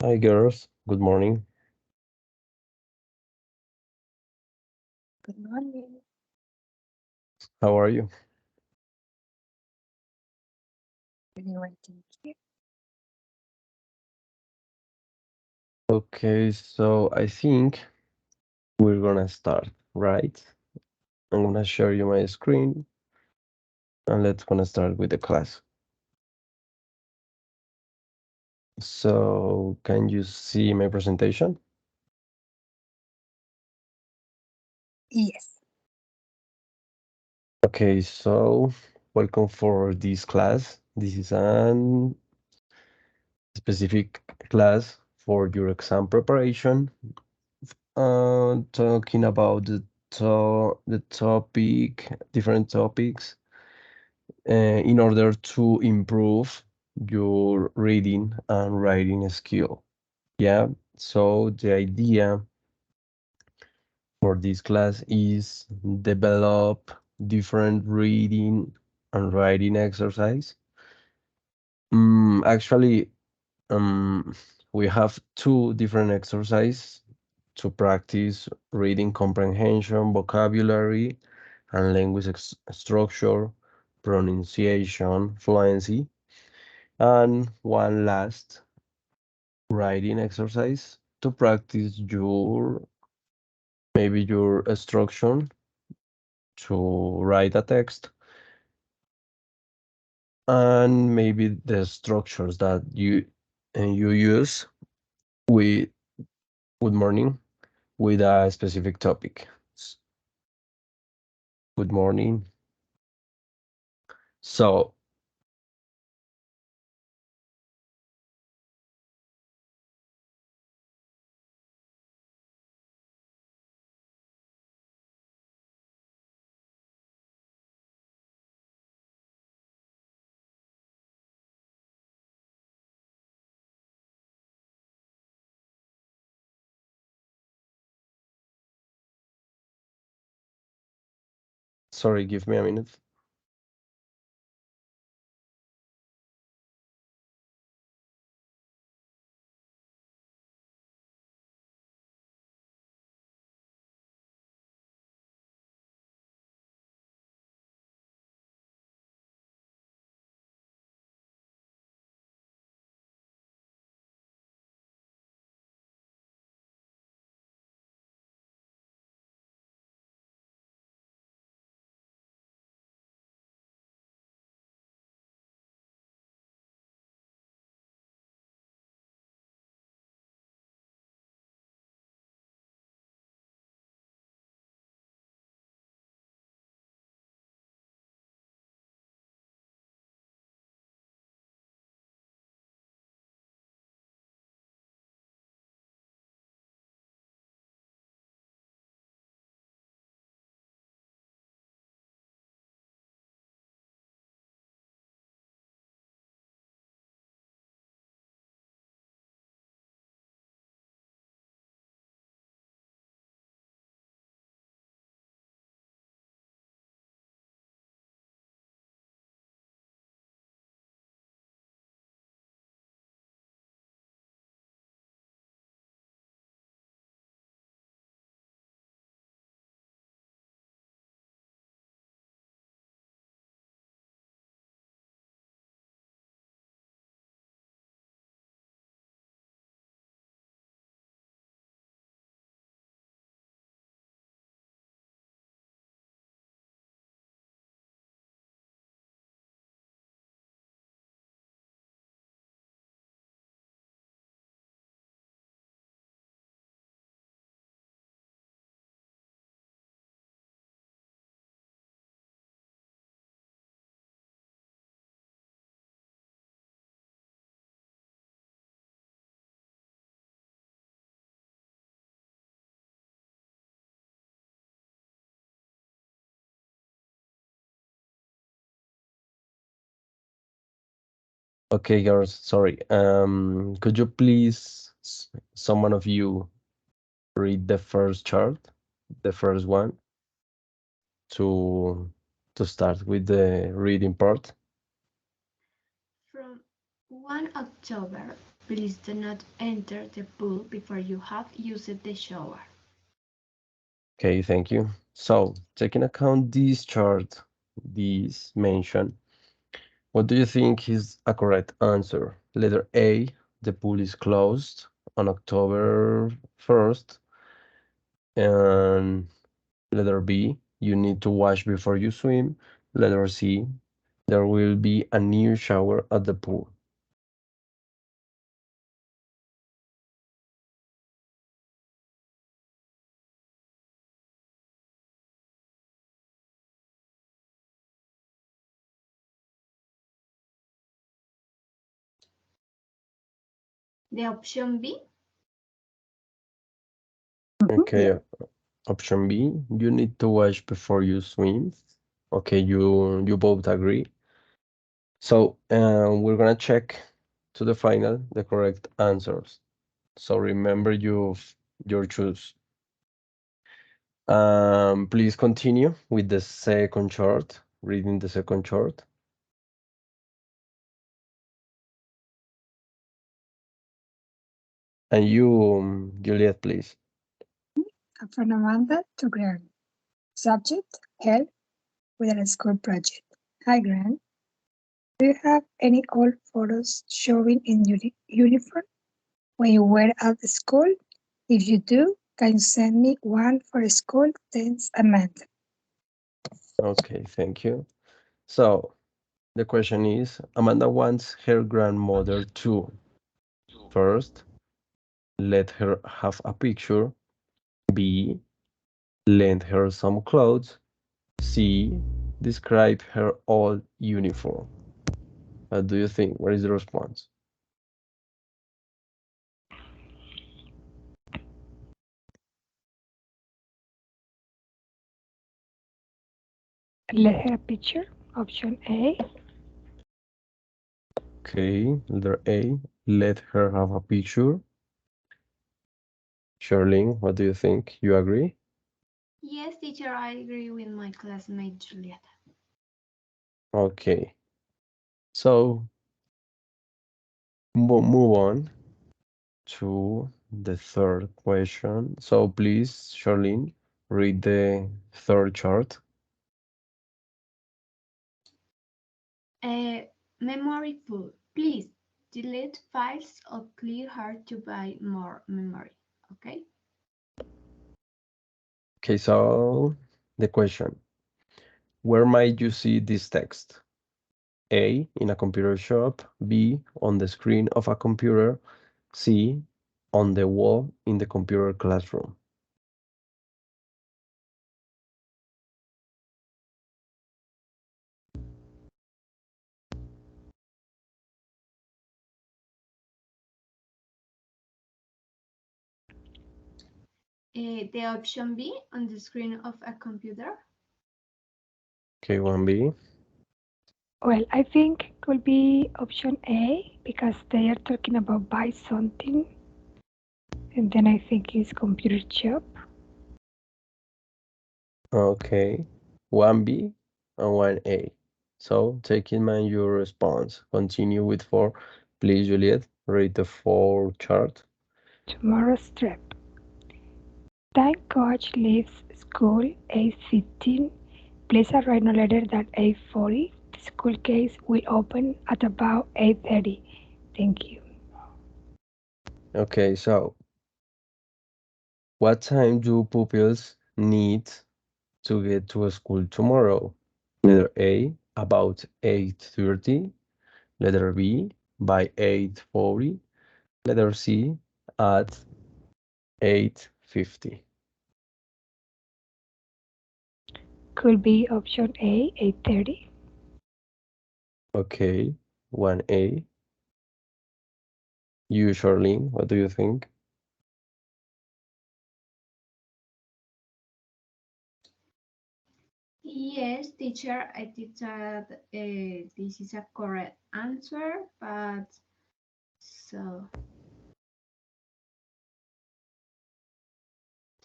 Hi girls, good morning. Good morning. How are you? Anyway, thank you. Okay, so I think we're gonna start, right? I'm gonna share you my screen and let's gonna start with the class. So can you see my presentation? Yes. Okay, so welcome for this class. This is an specific class for your exam preparation. Talking about the topic, different topics in order to improve your reading and writing skill. Yeah. So the idea for this class is develop different reading and writing exercise. Actually, um, we have two different exercises to practice reading comprehension, vocabulary, and language structure, pronunciation, fluency. And one last writing exercise to practice your maybe your structure to write a text and maybe the structures that you use with good morning with a specific topic. Good morning. So sorry, give me a minute. Okay, girls, sorry. Could you please, someone of you, read the first chart, the first one, to start with the reading part? From 1 October. Please do not enter the pool before you have used the shower. Okay, thank you. So, taking account this chart, this mention, what do you think is a correct answer? Letter A, the pool is closed on October 1st. And letter B, you need to wash before you swim. Letter C, there will be a new shower at the pool. The option B. Okay, option B, you need to wash before you swim. Okay, you both agree. So we're gonna check to the final the correct answers. So remember your choose. Please continue with the second chart, reading the second chart. And you, Juliet, please. From Amanda to Grant. Subject, help with a school project. Hi, Grant. Do you have any old photos showing in your uniform when you were at school? If you do, can you send me one for school? Thanks, Amanda. Okay, thank you. So the question is, Amanda wants her grandmother to first let her have a picture, B, lend her some clothes, C, describe her old uniform. What do you think? What is the response? Let her picture. Option A. Okay, letter A, let her have a picture. Charlene, what do you think? You agree? Yes, teacher, I agree with my classmate Juliet. Okay, so move on to the third question. So please, Charlene, read the third chart. Memory full. Please delete files or clear hard to buy more memory. Okay? Okay, so the question, where might you see this text? A, in a computer shop, B, on the screen of a computer, C, on the wall in the computer classroom. The option B, on the screen of a computer. Okay, 1B. Well, I think it will be option A because they are talking about buy something. And then I think it's computer shop. Okay, 1B and 1A. So take in mind your response. Continue with 4. Please, Juliet, read the 4 chart. Tomorrow's trip. Time coach leaves school 8:15. Please write no later than 8:40. The school case will open at about 8:30. Thank you. Okay, so what time do pupils need to get to school tomorrow? Letter A, about 8:30. Letter B, by 8:40. Letter C, at 8:50. Could be option A, 8:30. Okay, 1A. You, Charlene, what do you think? Yes, teacher, I think that this is a correct answer, but so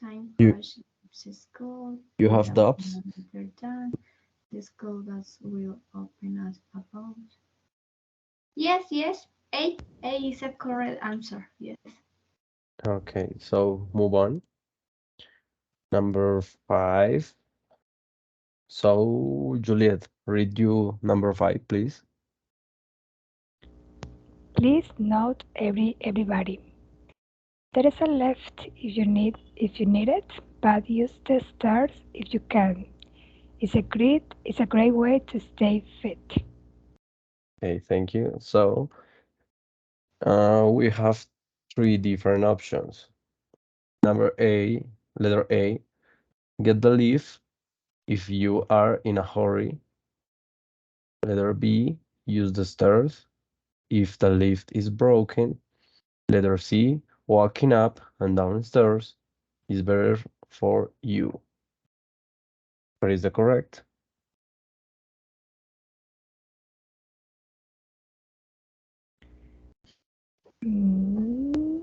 time You coach school. you Please have doubts? after done. The school that will open us about. Yes, A is a correct answer. Yes. Okay, so move on. Number 5. So, Juliet, read you number 5, please. Please note everybody. There is a lift if you need it, but use the stairs if you can. It's a great way to stay fit. Okay, thank you. So, we have 3 different options. Letter A, get the lift if you are in a hurry. Letter B, use the stairs if the lift is broken. Letter C, walking up and down stairs is better for you. What is the correct? Mm,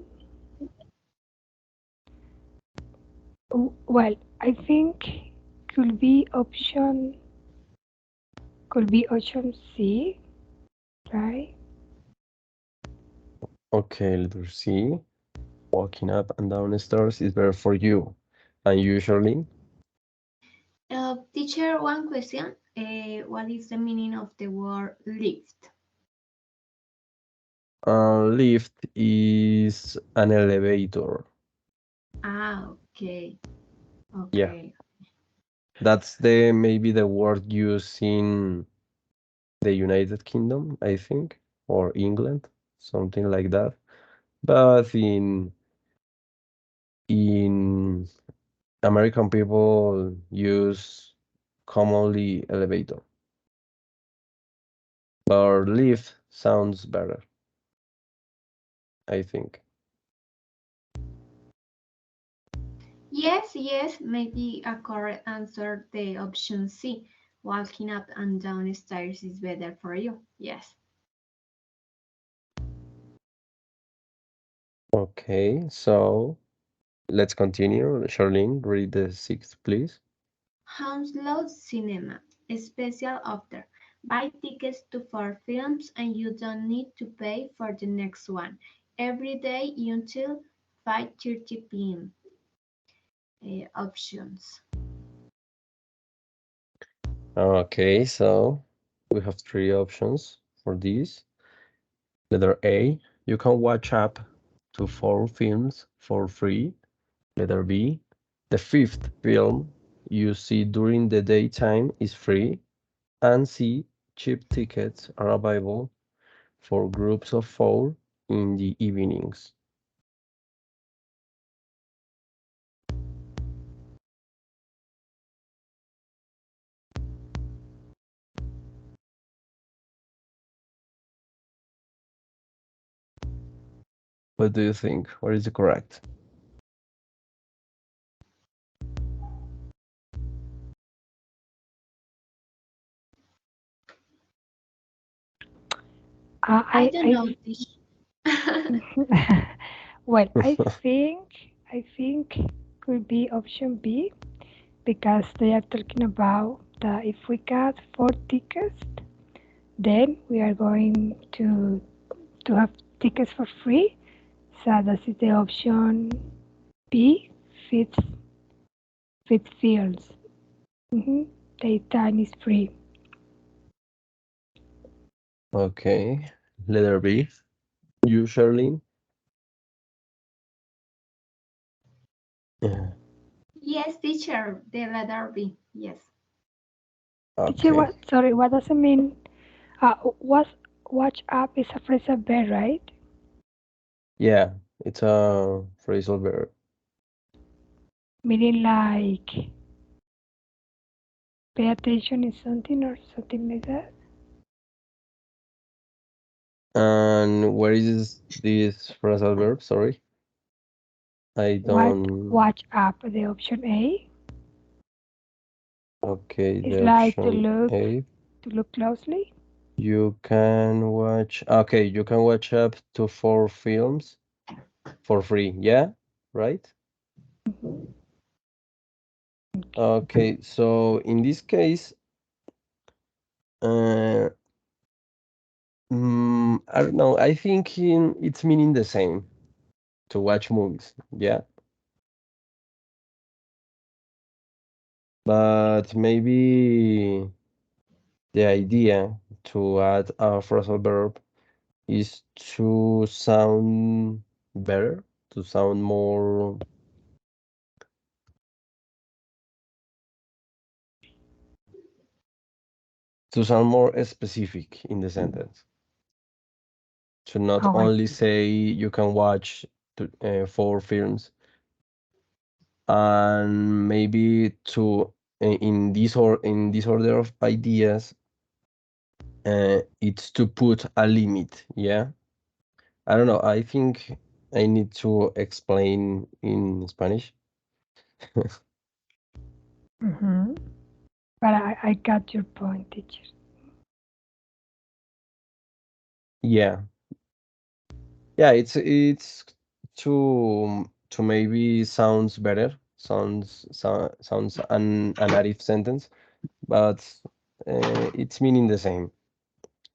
well, I think could be option C, right? Okay, letter C, walking up and down stairs is better for you. And usually, Teacher, one question. What is the meaning of the word lift? lift is an elevator. Ah, okay. Yeah, Okay. that's maybe the word used in the United Kingdom, I think, or England, something like that. But in American people use commonly elevator, but lift sounds better, I think. Yes, maybe a correct answer, the option C. Walking up and down stairs is better for you. Yes. Okay, so let's continue. Charlene, read the 6th, please. Hounslow Cinema, a special offer. Buy tickets to 4 films and you don't need to pay for the next one. Every day until 5:30 p.m. Options. Okay, so we have 3 options for this. Letter A, you can watch up to 4 films for free. Letter B, the 5th film you see during the daytime is free. And C, cheap tickets are available for groups of 4 in the evenings. What do you think? What is the correct? I don't know I this. well, I think could be option B because they are talking about that if we got 4 tickets, then we are going to have tickets for free. So that is the option B, fifth fields. Mm-hmm. Daytime is free. Okay, letter B. You, Charlene? Yeah. Yes, teacher, the letter B. Yes. Teacher, Okay. what? Sorry, what does it mean? What watch up is a phrasal verb, right? Yeah, it's a phrasal verb. Meaning like pay attention is something or something like that. And where is this phrasal verb? Sorry, I What don't. watch up? The option A Okay, is the like option A. to look closely. You can watch. Okay, you can watch up to 4 films for free. Yeah, right? Okay, so in this case, uh, I don't know. I think it's meaning the same to watch movies. Yeah. But maybe the idea to add a phrasal verb is to sound better, to sound more, specific in the sentence. To not Oh, I only see. say you can watch 4 films, and maybe to in this order of ideas, it's to put a limit. Yeah. I don't know. I think I need to explain in Spanish. Mm-hmm. But I got your point, teacher. Yeah. Yeah, it's to maybe sounds better, sounds a native sentence, but it's meaning the same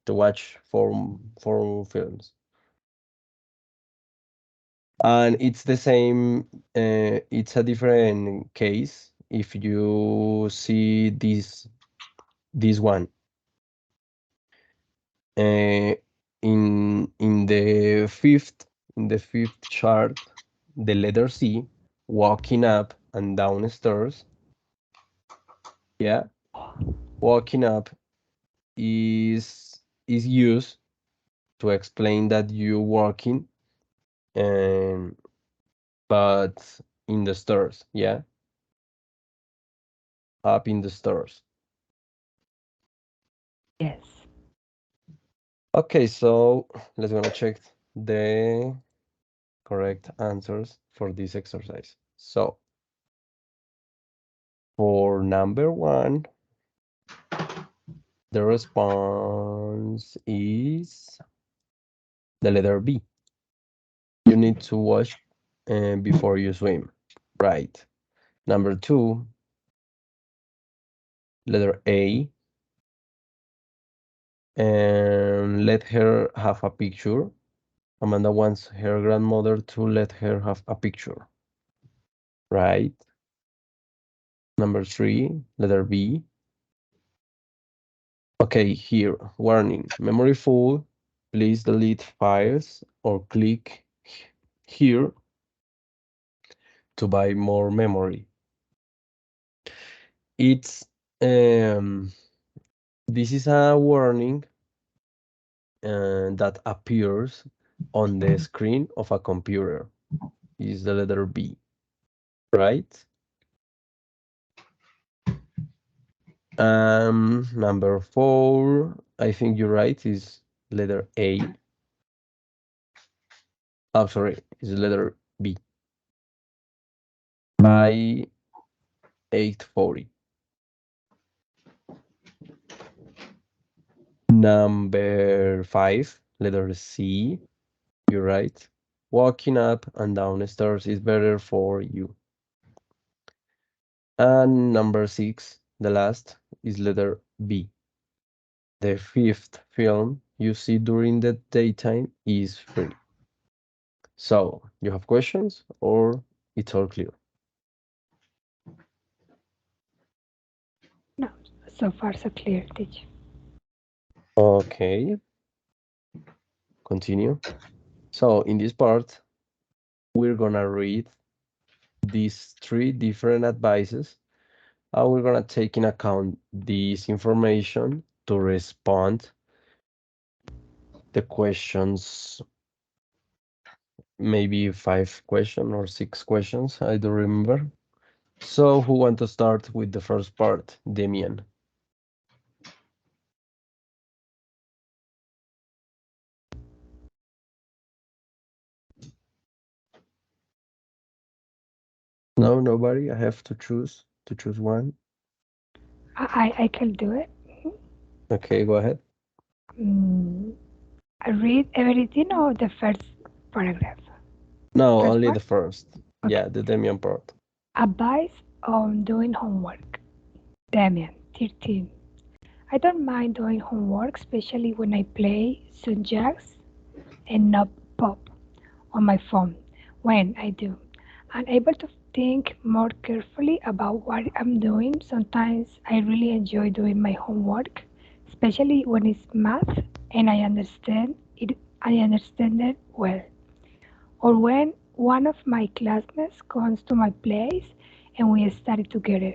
to watch four films. And it's the same, it's a different case if you see this one. Uh, in the fifth chart, the letter C, walking up and down stairs. Yeah, walking up is used to explain that you're walking, um, but in the stairs. Yeah, up in the stairs. Yes. Okay, so let's gonna check the correct answers for this exercise. So for number 1, the response is the letter B. You need to wash before you swim. Right. Number 2, letter A. And let her have a picture. Amanda wants her grandmother to let her have a picture. Right. Number 3, letter B. Okay, here, warning, memory full. Please delete files or click here to buy more memory. It's this is a warning that appears on the screen of a computer. Is the letter B, right? Number 4, I think you're right, is letter A. Oh, sorry, is letter B. By 8:40. Number 5, letter C. You're right. Walking up and down stairs is better for you. And number 6, the last, is letter B. The 5th film you see during the daytime is free. So, you have questions or it's all clear? No, so far so clear, teacher. Okay, continue. So, in this part, we're gonna read these 3 different advices, and we're gonna take in account this information to respond the questions, maybe 5 questions or 6 questions, I don't remember. So who want to start with the first part? Demian. No, nobody. I have to choose one. I can do it. Okay, go ahead. Mm, I read everything or the first paragraph? No, First only part? the first. Okay. Yeah, the Demian part. Advice on doing homework. Damien, 13. I don't mind doing homework, especially when I play some jazz and not pop on my phone. When I do, I'm able to think more carefully about what I'm doing. Sometimes I really enjoy doing my homework, especially when it's math and I understand it well. Or when one of my classmates comes to my place and we study together.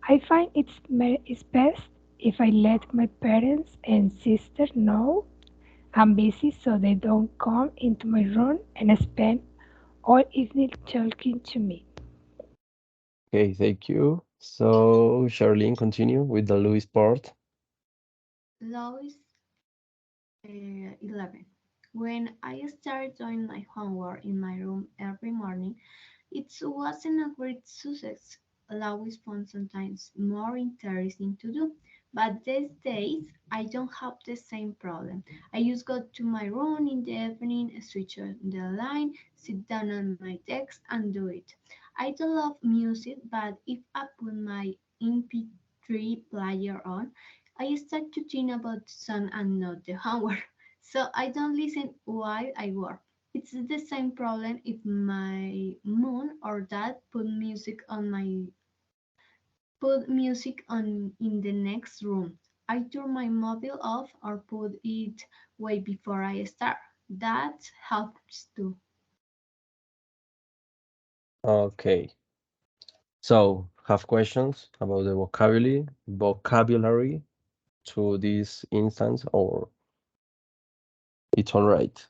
I find it's best if I let my parents and sister know I'm busy so they don't come into my room and spend all evening talking to me. Okay, thank you. So, Charlene, continue with the Louis part. Louis 11. When I started doing my homework in my room every morning, it wasn't a great success. Louis found sometimes more interesting to do. But these days, I don't have the same problem. I just go to my room in the evening, switch on the line, sit down on my desk, and do it. I don't love music, but if I put my MP3 player on, I start to think about the song and not the homework. So I don't listen while I work. It's the same problem if my mom or dad put music on in the next room. I turn my mobile off or put it way before I start. That helps too. Okay. So, have questions about the vocabulary to this instance, or it's all right?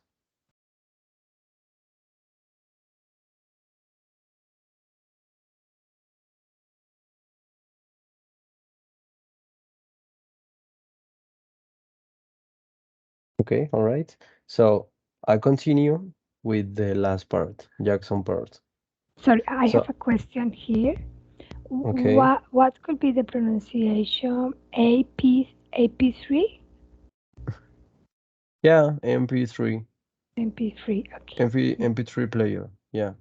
Okay, all right. So, I continue with the last part, Jackson part. Sorry, I have So, a question here. okay. What could be the pronunciation AP3? Yeah, MP3. MP3. Okay. MP3 player. Yeah.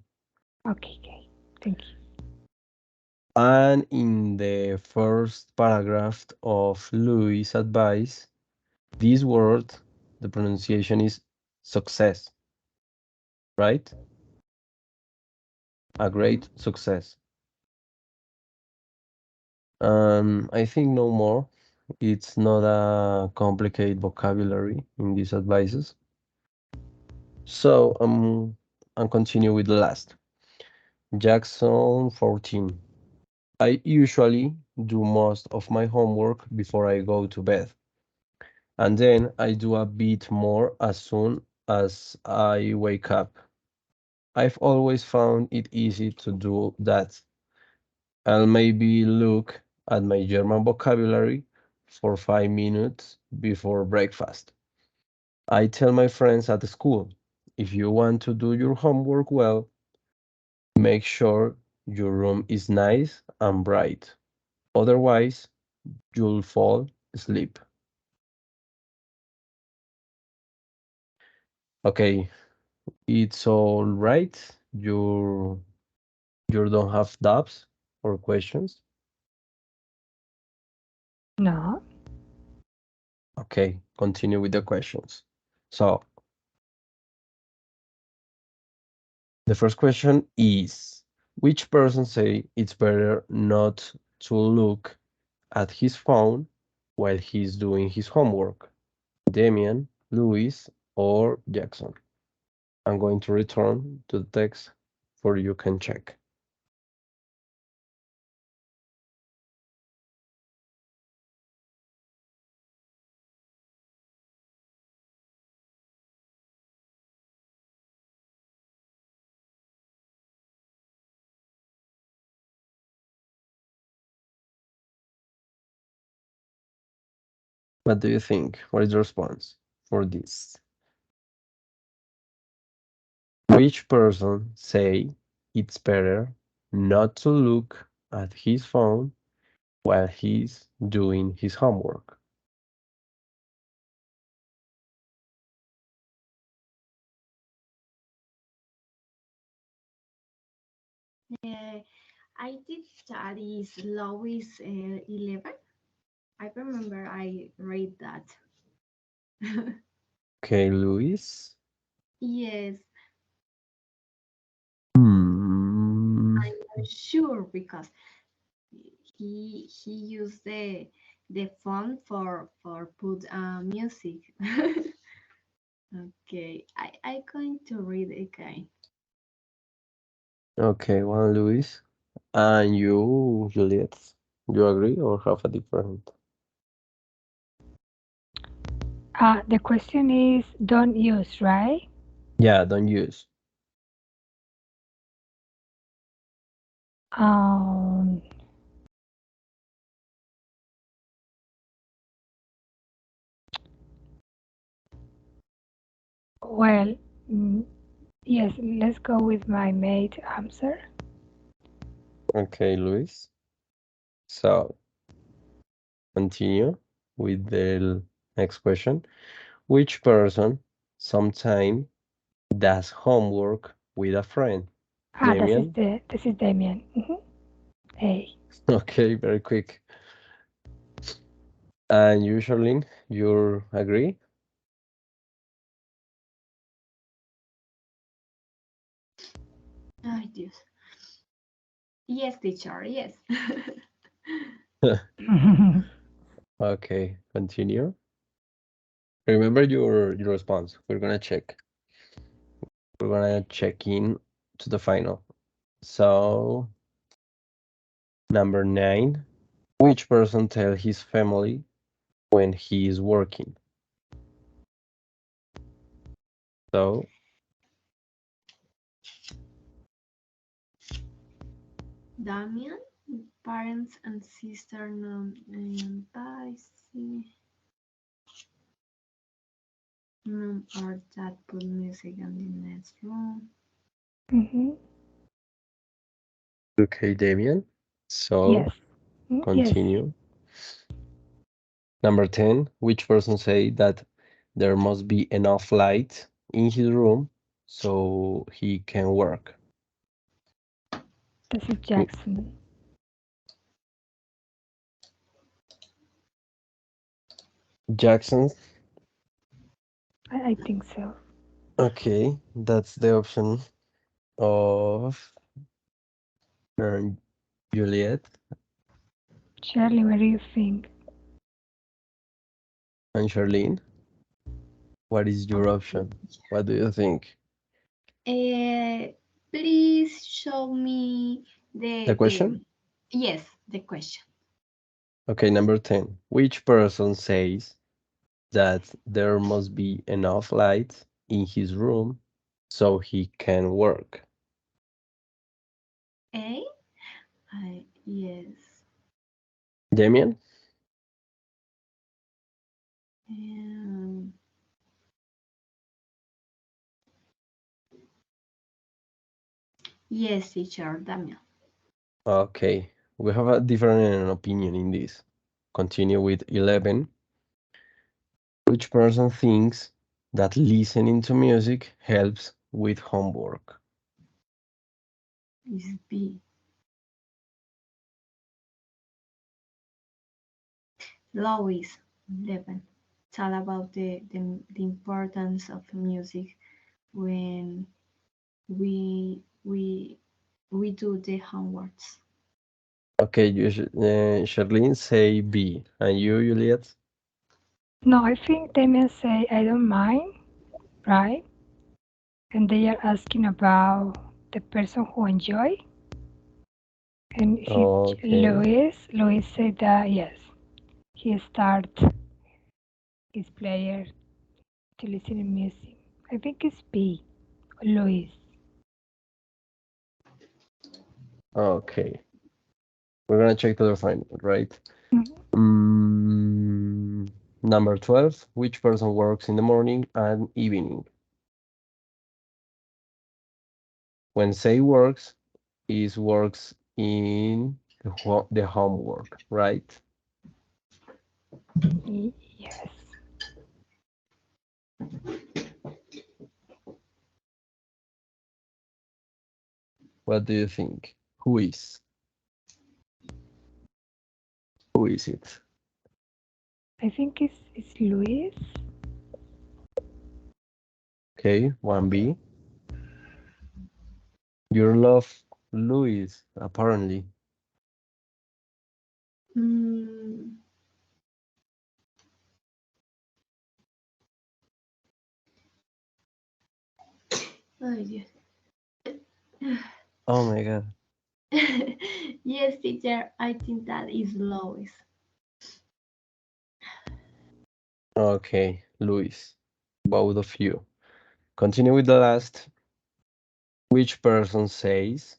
Okay, okay. Thank you. And in the first paragraph of Louis' advice, this word, the pronunciation is success, right? A great success. I think no more. It's not a complicated vocabulary in these advices. So I'll continue with the last. Jackson 14. I usually do most of my homework before I go to bed, and then I do a bit more as soon as I wake up. I've always found it easy to do that. I'll maybe look at my German vocabulary for 5 minutes before breakfast. I tell my friends at school, if you want to do your homework well, make sure your room is nice and bright. Otherwise, you'll fall asleep. Okay, it's all right. You don't have doubts or questions? No. Okay, continue with the questions. So, the first question is, which person say it's better not to look at his phone while he's doing his homework? Damian, Louis, or Jackson? I'm going to return to the text for you can check. What do you think? What is the response for this? Which person say it's better not to look at his phone while he's doing his homework? Uh, I did study Louis 11. I remember I read that. Okay, Luis. Yes, Hmm. I'm not sure because he used the phone for put music. Okay, I going to read again. Okay, one Luis. And you, Juliet. You agree or have a different? The question is don't use, right? Yeah, don't use. Um, well, mm, yes, let's go with my mate answer. Okay, Luis. So continue with the next question. Which person sometime does homework with a friend? Damien? This is Damien. Hey. Okay, very quick. And you, Charlene, you agree? Oh, Dios. Yes, teacher. Yes. Okay, continue. Remember your response. We're gonna check. We're gonna check in to the final. So, number 9. Which person tell his family when he is working? So, Damian, parents and sister mom or dad put music in the next room. Mhm. okay, Damien. So, Yes. Yes. continue. Number 10. Which person say that there must be enough light in his room so he can work? This is Jackson. Jackson. I think so. Okay, that's the option of Juliet Charlie, what do you think? and Charlene. What is your Okay. option? What do you think? Uh, please show me The the question? yes, the question. Okay, number 10. Which person says that there must be enough light in his room so he can work? A? Yes. Damien? Um, yes, teacher, Damian. Okay, we have a different opinion in this. Continue with 11. Which person thinks that listening to music helps with homework? Is B. Lois, 11. Tell about the importance of music when we we do the homeworks. Okay, Charlene say B. And you, Juliet? No, I think Damien say I don't mind, right? And they are asking about the person who enjoy. And Okay. Louis said that yes, he start his player to listen to music. I think it's B, Louis. Okay. We're gonna check the other final, right? Mhm. Number 12. Which person works in the morning and evening? When say works, is works in the homework, right? Yes. What do you think? Who is? Who is it? I think it's Luis. Okay, 1B. You love Louis, apparently. Mm, oh, yes. Oh my God. Yes, teacher, I think that is Lois. Okay, Louis. Both of you. Continue with the last. Which person says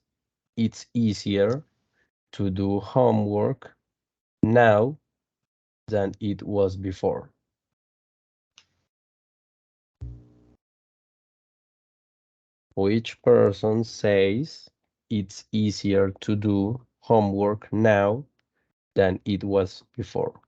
it's easier to do homework now than it was before? Which person says it's easier to do homework now than it was before?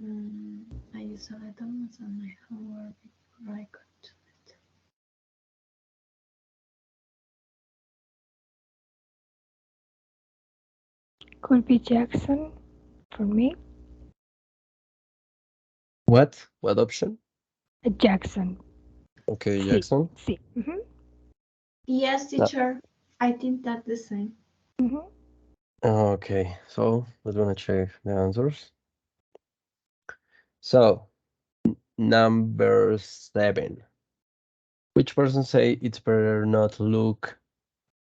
Um, I use a letter on my homework before I go to it. Could be Jackson for me. What? What option? Jackson. Okay, Sí, Jackson. sí. Mhm, Yes, No. teacher, I think that's the same. mhm. Okay, so we're gonna check the answers. So, number 7. Which person say it's better not look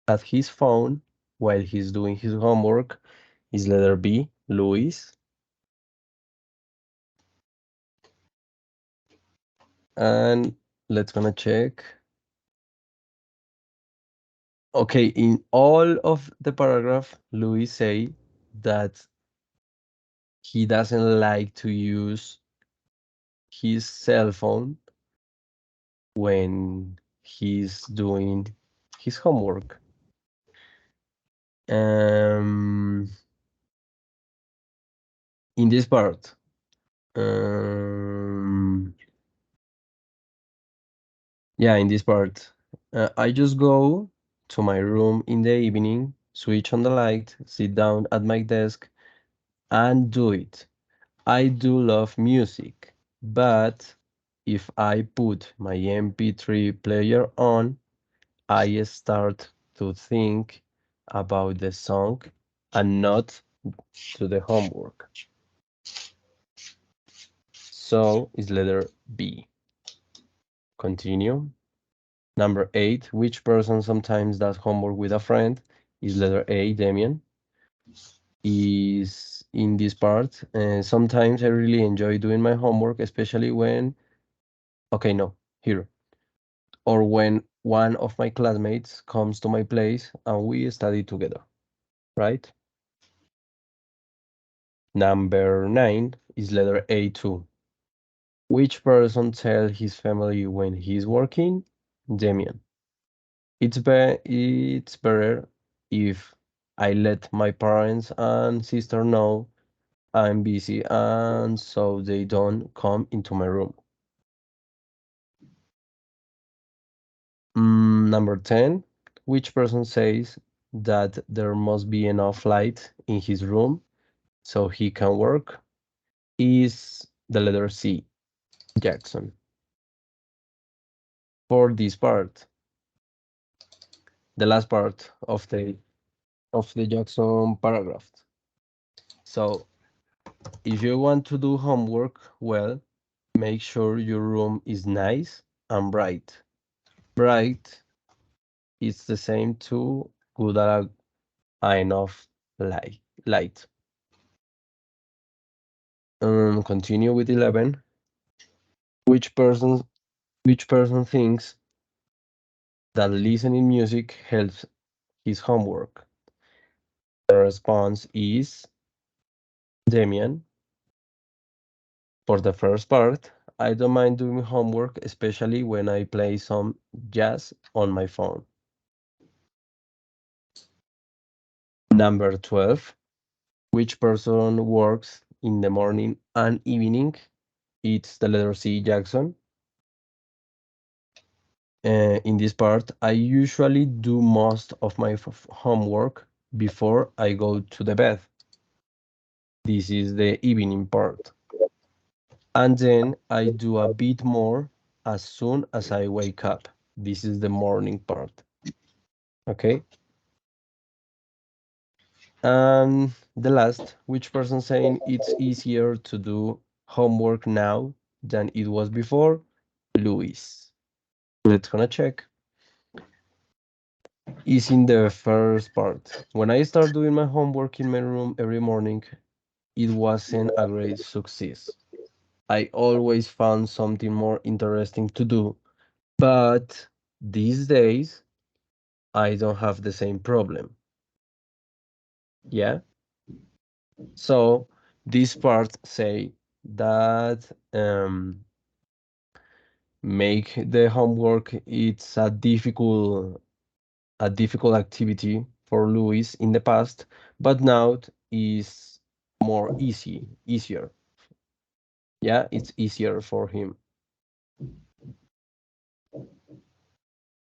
at his phone while he's doing his homework? Is letter B, Luis. And let's gonna check. Okay, in all of the paragraph, Louis say that he doesn't like to use his cell phone when he's doing his homework. Um, in this part, um, yeah, in this part, I just go to my room in the evening, switch on the light, sit down at my desk, and do it. I do love music, but if I put my MP3 player on, I start to think about the song and not to the homework. So it's letter B. Continue. Number 8, which person sometimes does homework with a friend? Is letter A, Damien. Is in this part. Sometimes I really enjoy doing my homework, especially when, okay, no, here. Or when one of my classmates comes to my place and we study together, right? Number 9 is letter A2. Which person tell his family when he's working? Damien. It's better if I let my parents and sister know I'm busy and so they don't come into my room. Number 10, which person says that there must be enough light in his room so he can work? Is the letter C, Jackson. For this part, the last part of the Jackson paragraph. So if you want to do homework well, make sure your room is nice and bright. Bright is the same to good enough light. Continue with 11. Which person which person thinks that listening music helps his homework? The response is Damien. For the first part, I don't mind doing homework, especially when I play some jazz on my phone. Number 12. Which person works in the morning and evening? It's the letter C, Jackson. in this part, I usually do most of my homework before I go to the bed. This is the evening part. And then I do a bit more as soon as I wake up. This is the morning part. Okay. And the last, which person saying it's easier to do homework now than it was before? Luis. Let's gonna check. Is in the first part. When I start doing my homework in my room every morning, it wasn't a great success. I always found something more interesting to do, but these days I don't have the same problem. Yeah. So this part say that make the homework it's a difficult activity for Luis in the past, but now it is more easier. Yeah, it's easier for him.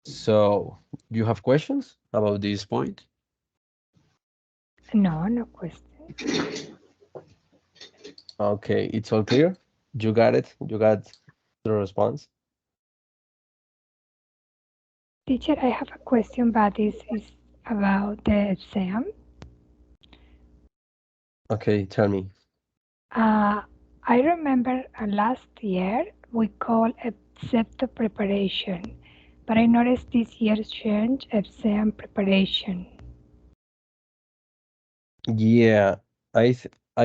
So you have questions about this point? No, no question. Okay, it's all clear. You got it. You got the response. Teacher, I have a question, but this is about the exam. Okay, tell me. I remember last year we called excepto preparation, but I noticed this year's change exam preparation. Yeah, I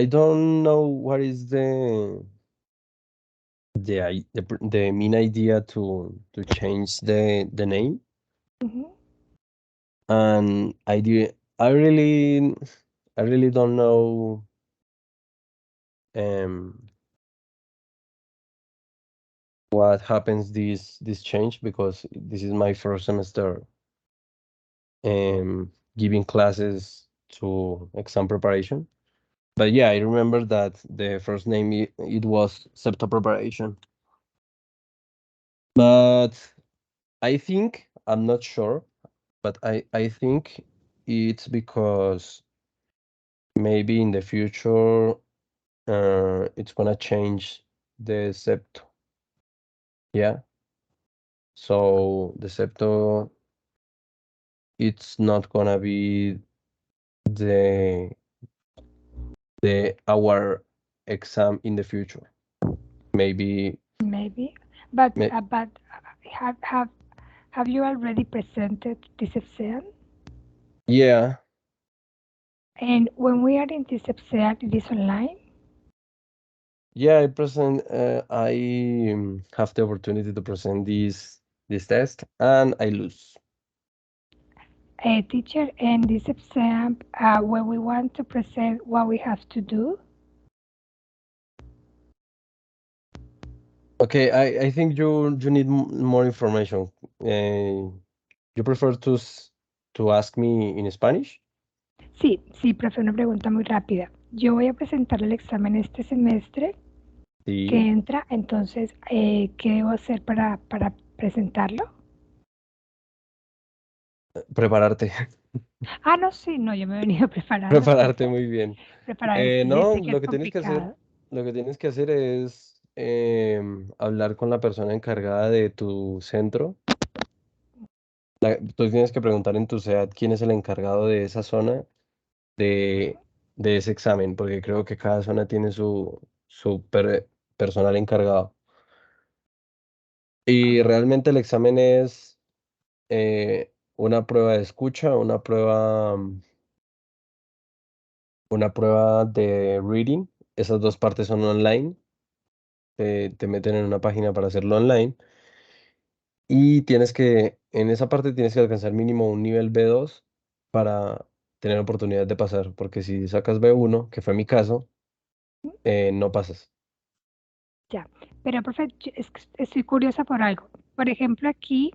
don't know what is the main idea to change the name, and I really don't know what happens this change, because this is my first semester giving classes to exam preparation. But yeah, I remember that the first name it was septo preparation. But I think, I'm not sure, but I think it's because maybe in the future it's gonna change the septo. Yeah. So the septo, it's not gonna be the our exam in the future. Maybe. But have you already presented this exam? Yeah. And when we are in this exam, it is online? Yeah, I have the opportunity to present this test, and I lose. Teacher, and this exam, when we want to present, what we have to do? Okay, I think you need more information. You prefer to ask me in Spanish? Sí, profe, una pregunta muy rápida. Yo voy a presentar el examen este semestre Sí. que entra, entonces, ¿qué debo hacer para presentarlo? Prepararte. No, sí, no, yo me he venido preparando. Prepararte muy bien. No, sé que es complicado. lo que tienes que hacer es hablar con la persona encargada de tu centro. Tú tienes que preguntar en tu SEAT quién es el encargado de esa zona de ese examen, porque creo que cada zona tiene su personal encargado. Y realmente el examen es una prueba de escucha, una prueba de reading. Esas dos partes son online. Te meten en una página para hacerlo online. Y en esa parte tienes que alcanzar mínimo un nivel B2 para tener oportunidad de pasar, porque si sacas B1, que fue mi caso, no pasas. Ya, pero profe, estoy curiosa por algo. Por ejemplo, aquí,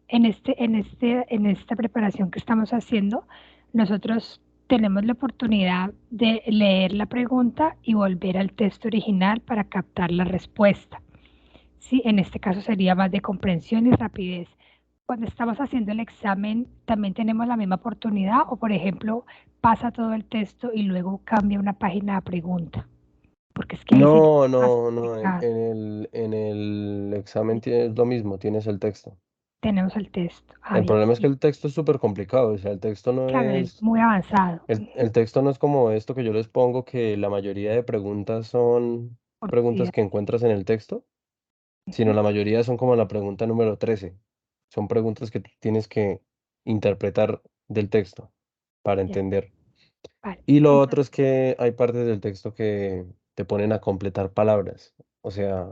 en esta preparación que estamos haciendo, nosotros tenemos la oportunidad de leer la pregunta y volver al texto original para captar la respuesta. Sí, en este caso sería más de comprensión y rapidez. Cuando estamos haciendo el examen, ¿también tenemos la misma oportunidad? O, por ejemplo, pasa todo el texto y luego cambia una página a pregunta. Porque es que ahí sí No, es más no, no, complicado. en el examen tienes lo mismo, tienes el texto. Tenemos el texto. Ah, El bien. problema es que Sí, el texto es súper complicado, o sea, el texto no claro, es es, muy avanzado. el texto no es como esto que yo les pongo, que la mayoría de preguntas son Sí, preguntas que encuentras en el texto, sino la mayoría son como la pregunta número 13. Son preguntas que tú tienes que interpretar del texto para ya, entender. vale. Y lo otro Entonces, es que hay partes del texto que te ponen a completar palabras. O sea,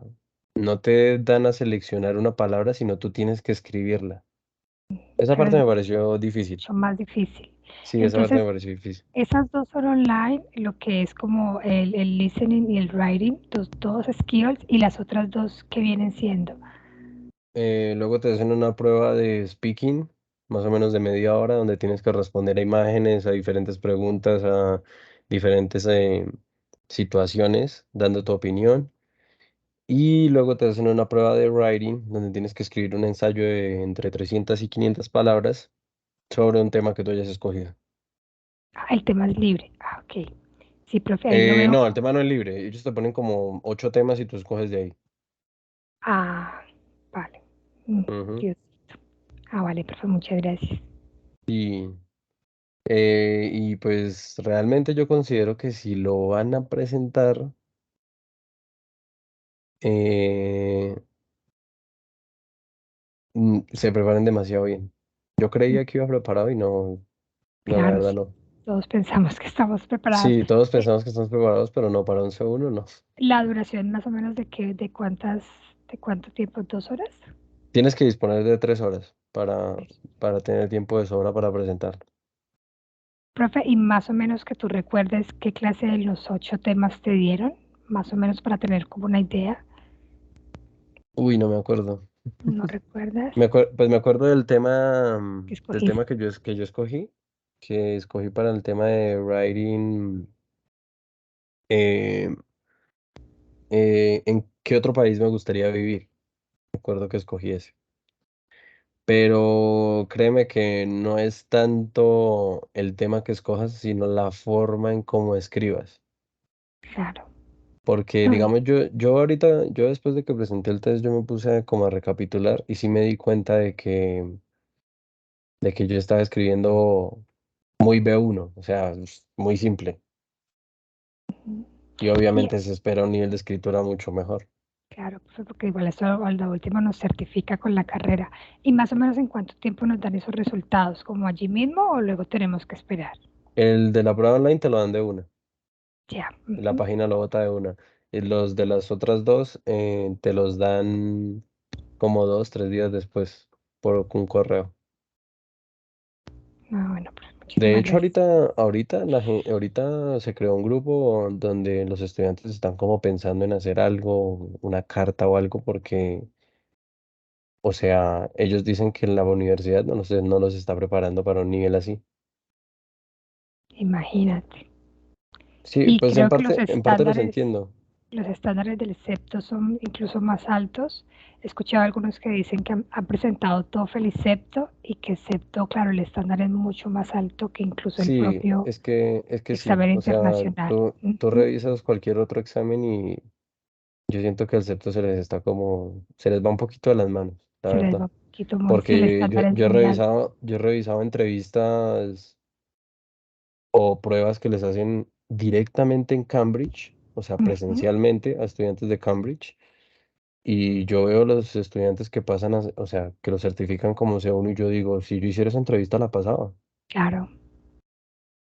no te dan a seleccionar una palabra, sino tú tienes que escribirla. Esa claro, parte me pareció difícil. son más difícil. Sí, esa parte Entonces, me pareció difícil. esas dos son online, lo que es como el listening y el writing, los dos skills, y las otras dos que vienen siendo. Luego te hacen una prueba de speaking, más o menos de media hora, donde tienes que responder a imágenes, a diferentes preguntas, a diferentes situaciones, dando tu opinión. Y luego te hacen una prueba de writing, donde tienes que escribir un ensayo de entre 300 y 500 palabras sobre un tema que tú hayas escogido. Ah, el tema es libre. Ah, ok. Sí, profe, ahí lo veo. No, el tema no es libre. Ellos te ponen como 8 temas y tú escoges de ahí. Ah, vale. Mm, Ujú. Dios. Ah, vale, profe, muchas gracias. Y, y pues realmente yo considero que si lo van a presentar, eh, se preparen demasiado bien. Yo Mm, creía que iba preparado y no, no, la Claro, verdad sí. no. Todos pensamos que estamos preparados. Sí, todos Eh, pensamos que estamos preparados, pero no para 11-1, no. La duración más o menos de cuánto tiempo, 2 horas. Tienes que disponer de 3 horas para tener tiempo de sobra para presentar. Profe, y más o menos que tú recuerdes qué clase de los 8 temas te dieron, más o menos para tener como una idea. Uy, no me acuerdo. ¿No recuerdas? Pues me acuerdo ¿Qué del tema escogiste? que yo escogí, que escogí para el tema de writing, eh, en qué otro país me gustaría vivir. Me acuerdo que escogí ese. Pero créeme que no es tanto el tema que escojas, sino la forma en cómo escribas. Claro. Porque, No, digamos, yo ahorita, yo después de que presenté el test, yo me puse como a recapitular y sí me di cuenta de que yo estaba escribiendo muy B1, o sea, es muy simple. Y y obviamente se espera un nivel de escritura mucho mejor. claro, profe, porque igual eso a la última nos certifica con la carrera. ¿Y más o menos en cuánto tiempo nos dan esos resultados? ¿Como allí mismo o luego tenemos que esperar? El de la prueba online te lo dan de una, Ya. la página lo bota de una. Y los de las otras dos te los dan como 2, 3 días después por un correo. Ah, bueno, pues De muchísimas hecho, gracias. ahorita se creó un grupo donde los estudiantes están como pensando en hacer algo, una carta o algo, porque, o sea, ellos dicen que la universidad no los está preparando para un nivel así. Imagínate. Sí, Y pues creo que en parte los entiendo. los estándares del CEPTO son incluso más altos. He escuchado algunos que dicen que han presentado TOEFL y CEPTO y que CEPTO, claro, el estándar es mucho más alto que incluso el Sí, propio es que sí. examen O sea, internacional. tú Ujú. revisas cualquier otro examen y yo siento que el CEPTO se les está como, se les va un poquito de las manos, la Se les va verdad. un poquito muy, si el Porque estándar es muy alto. yo he revisado entrevistas o pruebas que les hacen directamente en Cambridge, o sea, Ujú. presencialmente a estudiantes de Cambridge, y yo veo los estudiantes que pasan, o sea, que lo certifican como C1 y yo digo, si yo hiciera esa entrevista la pasaba. Claro,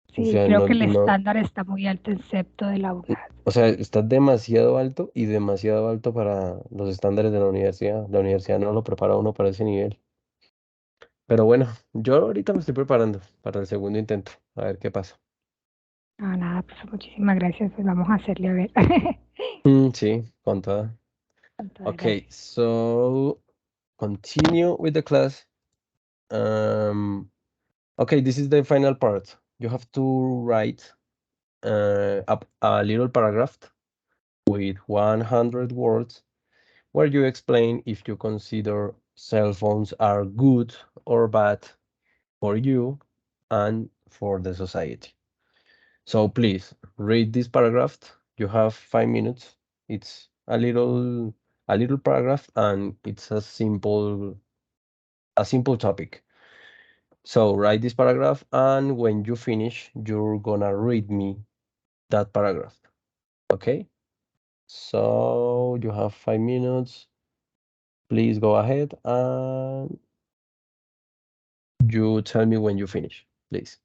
O sí, sea, creo que el estándar está muy alto en CEPTO de la UNAD. o sea, está demasiado alto y demasiado alto para los estándares de la universidad. La universidad no lo prepara a uno para ese nivel. Pero bueno, yo ahorita me estoy preparando para el segundo intento, a ver qué pasa. No, nada, pues muchísimas gracias, pues vamos a hacerle a ver. Sí, con toda. Entonces, Okay, gracias. so continue with the class. Um, okay, this is the final part. You have to write a little paragraph with 100 words where you explain if you consider cell phones are good or bad for you and for the society. So please read this paragraph. You have 5 minutes. It's a little paragraph and it's a simple topic. So write this paragraph and when you finish, you're gonna read me that paragraph. Okay? So you have 5 minutes. Please go ahead and you tell me when you finish, please.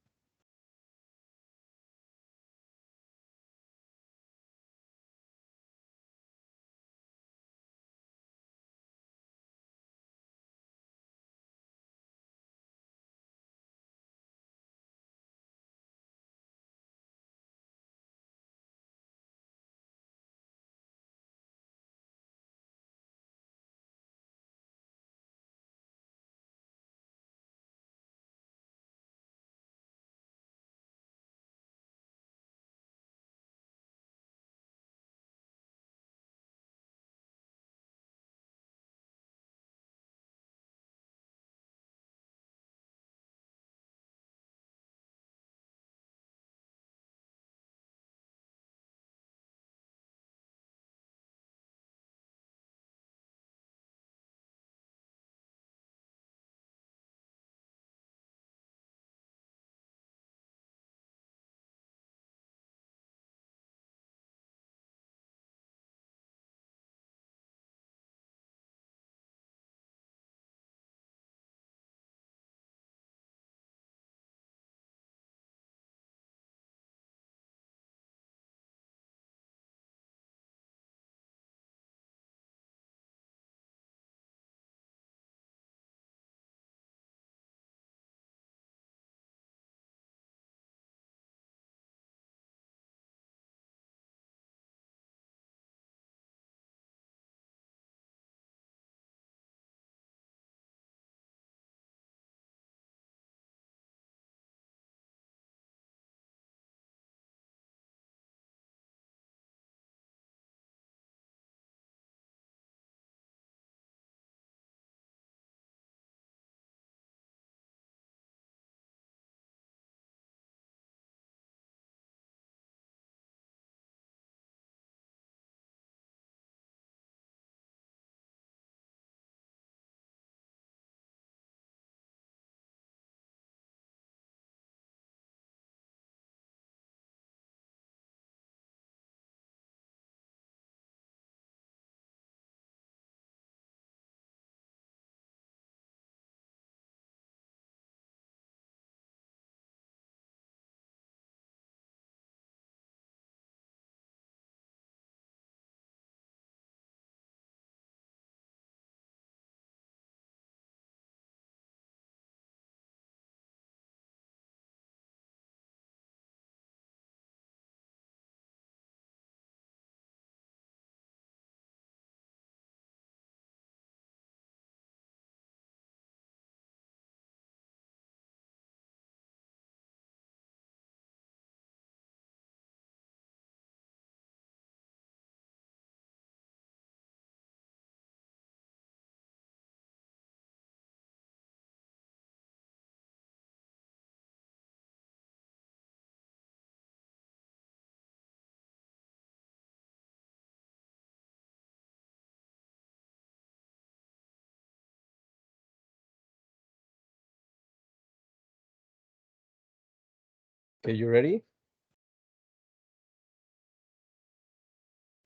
Okay, you ready?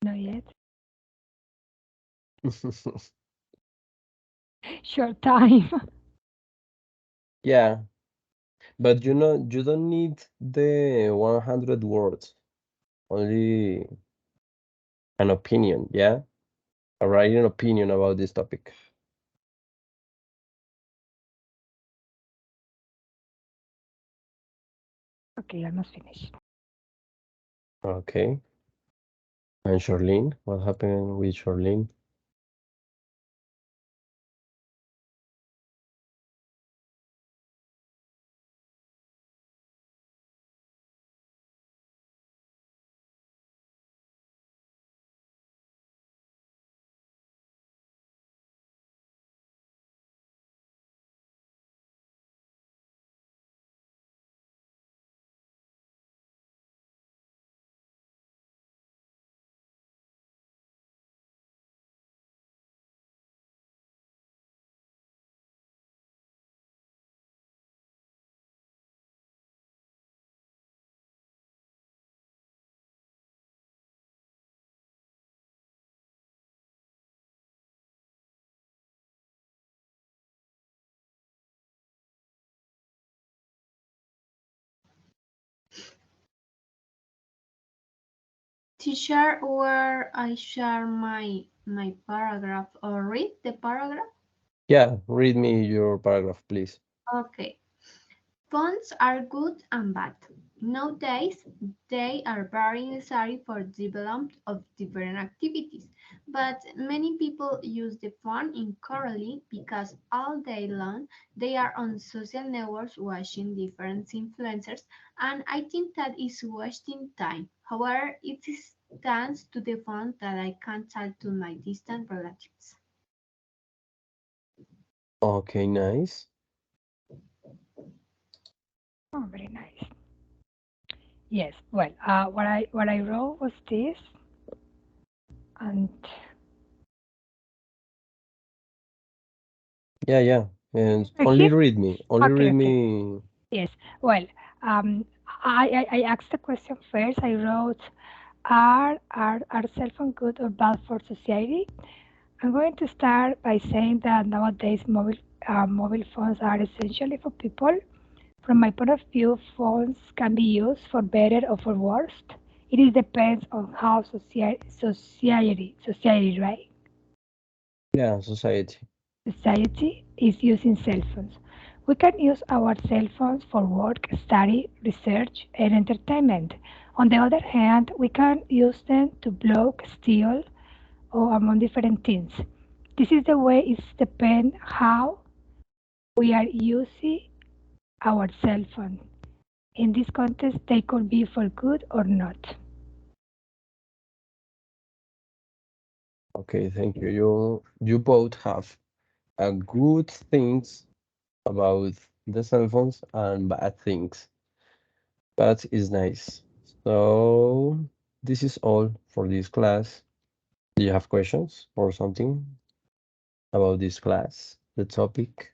Not yet. Short time. Yeah, but you don't need the 100 words, only an opinion, yeah? Write an opinion about this topic. Okay, almost finished. Okay. And Charlene, what happened with Charlene? Teacher, where I share my paragraph or read the paragraph? Yeah, read me your paragraph, please. Okay. Phones are good and bad. Nowadays, they are very necessary for development of different activities, but many people use the phone incorrectly because all day long they are on social networks watching different influencers, and I think that is wasting time. However, it is thanks to the phone that I can talk to my distant relatives. Okay, nice. Oh, very nice. Yes. Well, what I wrote was this, and Yeah, yeah. And are only here? read me. Only Okay, read okay. me. Yes. Well, I asked the question first. I wrote, are cell phone good or bad for society? I'm going to start by saying that nowadays mobile phones are essentially for people. From my point of view, phones can be used for better or for worse. It is depends on how society, right? Yeah, society. Society is using cell phones. We can use our cell phones for work, study, research, and entertainment. On the other hand, we can use them to block, steal, or among different things. This is the way it depends how we are using our cell phone. In this context, they could be for good or not. Okay, thank you. You both have a good things about the cell phones and bad things. But it's nice. So this is all for this class. Do you have questions or something about this class? The topic,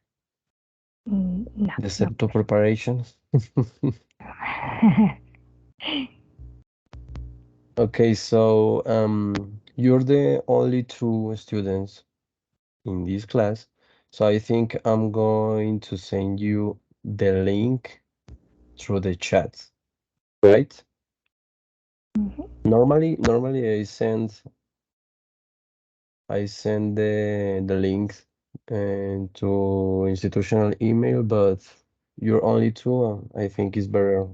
No, the no septo preparations? question. Okay, so you're the only two students in this class. So I think I'm going to send you the link through the chat, right? Mhm. Normally I send the link to institutional email, but you're only two. I think it's better.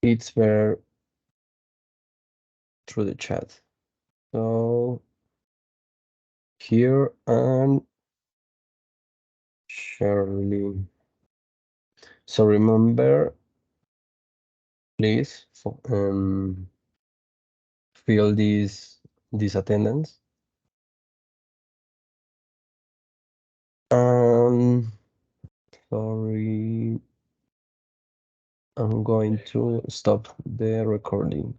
It's better through the chat. So here and Shirley. So remember, please, fill this attendance. Um, sorry, I'm going to stop the recording.